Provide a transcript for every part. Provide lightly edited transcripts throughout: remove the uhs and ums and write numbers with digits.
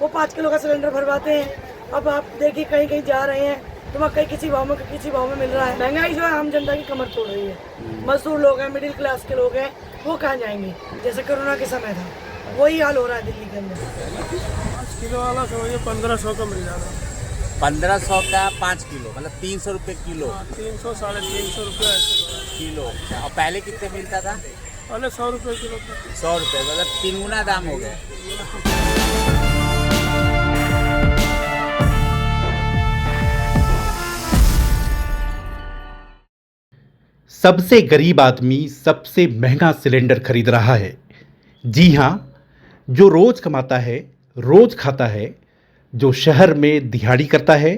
वो 5 किलो का सिलेंडर भरवाते हैं। अब आप देखिए कहीं कहीं जा रहे हैं तो मकई किसी भाव में मिल रहा है। महंगाई जो है आम जनता की कमर तोड़ रही है। मजदूर लोग हैं, मिडिल क्लास के लोग हैं, वो कहाँ जाएंगे। जैसे कोरोना के समय था वही हाल हो रहा है दिल्ली के अंदर। 5 किलो वाला समझिए 1500 का मिल जाता है। 1500 का 5 किलो मतलब 300 रुपये किलो। 300 350 रुपये ऐसे किलो। और पहले कितने मिलता था? पहले 100 रुपये किलो था। 100 रुपये मतलब 3 गुना दाम हो गया। सबसे गरीब आदमी सबसे महंगा सिलेंडर खरीद रहा है। जी हाँ, जो रोज कमाता है, रोज खाता है, जो शहर में दिहाड़ी करता है,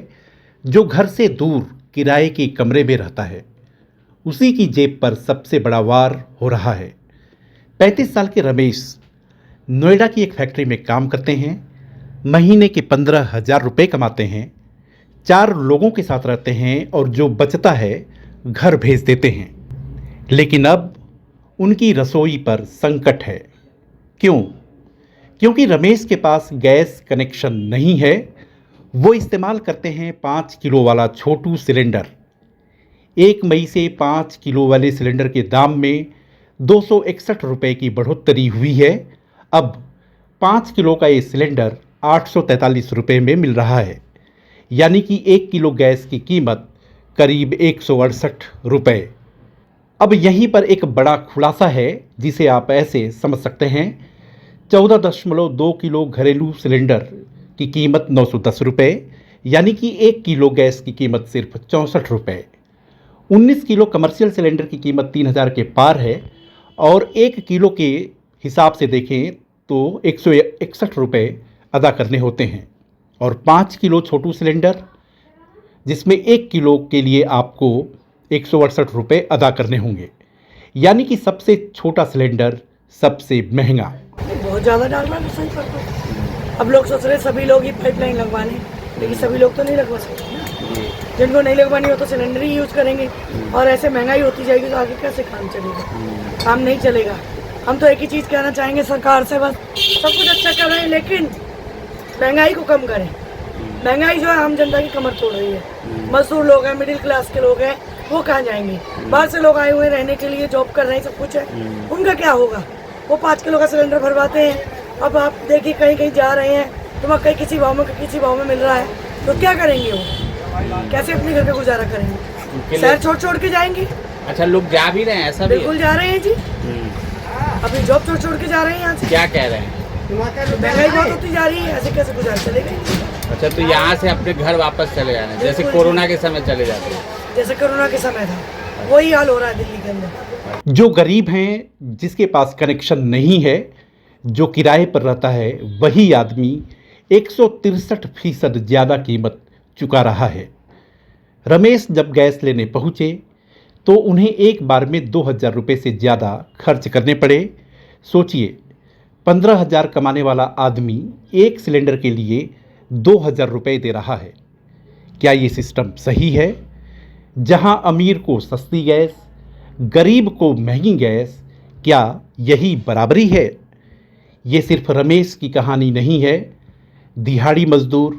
जो घर से दूर किराए के कमरे में रहता है, उसी की जेब पर सबसे बड़ा वार हो रहा है। 35 साल के रमेश नोएडा की एक फैक्ट्री में काम करते हैं। महीने के 15,000 रुपये कमाते हैं। 4 लोगों के साथ रहते हैं और जो बचता है घर भेज देते हैं। लेकिन अब उनकी रसोई पर संकट है। क्यों? क्योंकि रमेश के पास गैस कनेक्शन नहीं है। वो इस्तेमाल करते हैं 5 किलो वाला छोटू सिलेंडर। 1 मई से 5 किलो वाले सिलेंडर के दाम में 261 रुपये की बढ़ोतरी हुई है। अब 5 किलो का ये सिलेंडर 843 रुपये में मिल रहा है, यानी कि 1 किलो गैस की कीमत करीब 168 रुपये। अब यहीं पर एक बड़ा खुलासा है जिसे आप ऐसे समझ सकते हैं। 14.2 किलो घरेलू सिलेंडर की कीमत 910 रुपये, यानी कि 1 किलो गैस की कीमत सिर्फ 64 रुपये। 19 किलो कमर्शियल सिलेंडर की कीमत 3000 के पार है और 1 किलो के हिसाब से देखें तो 161 रुपये अदा करने होते हैं। और 5 किलो छोटू सिलेंडर जिसमें 1 किलो के लिए आपको 168 रुपये अदा करने होंगे, यानी कि सबसे छोटा सिलेंडर सबसे महंगा। बहुत ज़्यादा डाल रहा है सही पर। अब लोग सोच रहे सभी लोग ही पाइपलाइन लगवाने, लेकिन सभी लोग तो नहीं लगवा सकते ना। जिनको नहीं लगवानी हो तो सिलेंडर ही यूज करेंगे। और ऐसे महंगाई होती जाएगी तो आगे कैसे काम चलेगा? काम नहीं चलेगा। हम तो एक ही चीज़ कहना चाहेंगे सरकार से, बस सब कुछ अच्छा कर रहे हैं लेकिन महंगाई को कम करें। महंगाई जो है आम जनता की कमर तोड़ रही है। मजदूर लोग हैं, मिडिल क्लास के लोग हैं, वो कहाँ जाएंगे। बाहर से लोग आए हुए रहने के लिए, जॉब कर रहे हैं, सब कुछ है, उनका क्या होगा। वो 5 किलो का सिलेंडर भरवाते हैं। अब आप देखिए कहीं कहीं जा रहे हैं तो मकई किसी भाव में मिल रहा है, तो क्या करेंगे वो? कैसे अपने घर का गुजारा करेंगे? शहर छोड़ के जाएंगे। अच्छा, लोग जा भी रहे हैं? ऐसा भी बिल्कुल जा रहे हैं जी। अभी जॉब छोड़ के जा रहे हैं यहाँ से। क्या कह रहे हैं? महंगाई बहुत होती जा रही है, ऐसे कैसे गुजारा चलेगा? अच्छा, तो यहाँ से अपने घर वापस चले जाना, जैसे कोरोना के समय चले जाते हैं। जैसे कोरोना के समय था वही हाल हो रहा है दिल्ली के अंदर। जो गरीब हैं, जिसके पास कनेक्शन नहीं है, जो किराए पर रहता है, वही आदमी 163% ज़्यादा कीमत चुका रहा है। रमेश जब गैस लेने पहुँचे तो उन्हें एक बार में 2000 रुपये से ज़्यादा खर्च करने पड़े। सोचिए, 15,000 कमाने वाला आदमी एक सिलेंडर के लिए 2000 रुपये दे रहा है। क्या ये सिस्टम सही है? जहां अमीर को सस्ती गैस, गरीब को महंगी गैस, क्या यही बराबरी है? ये सिर्फ रमेश की कहानी नहीं है। दिहाड़ी मजदूर,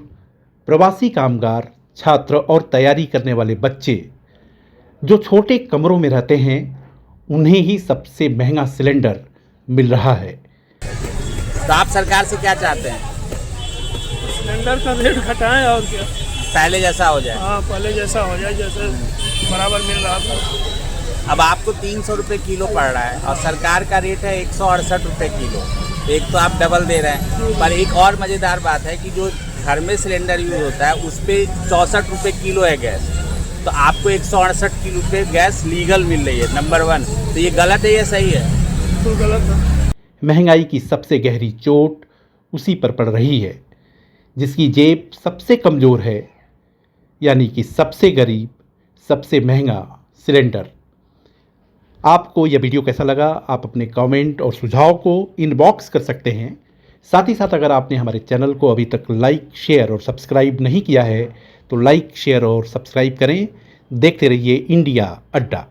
प्रवासी कामगार, छात्र और तैयारी करने वाले बच्चे जो छोटे कमरों में रहते हैं, उन्हें ही सबसे महंगा सिलेंडर मिल रहा है। तो आप सरकार से क्या चाहते हैं? सिलेंडर का रेट घटाएं और क्या, पहले जैसा हो जाए। हाँ पहले जैसा हो जाए, जैसे बराबर मिल रहा था। अब आपको 300 रुपये किलो पड़ रहा है और सरकार का रेट है 168 रुपये किलो। एक तो आप डबल दे रहे हैं, पर एक और मज़ेदार बात है कि जो घर में सिलेंडर यूज होता है उस पर 64 रुपये किलो है गैस, तो आपको 168 किलो पे गैस लीगल मिल रही है। नंबर 1, तो ये गलत है या सही है? तो गलत है। महंगाई की सबसे गहरी चोट उसी पर पड़ रही है जिसकी जेब सबसे कमज़ोर है, यानी कि सबसे गरीब, सबसे महंगा सिलेंडर। आपको यह वीडियो कैसा लगा? आप अपने कमेंट और सुझाव को इनबॉक्स कर सकते हैं। साथ ही साथ अगर आपने हमारे चैनल को अभी तक लाइक, शेयर और सब्सक्राइब नहीं किया है तो लाइक, शेयर और सब्सक्राइब करें। देखते रहिए इंडिया अड्डा।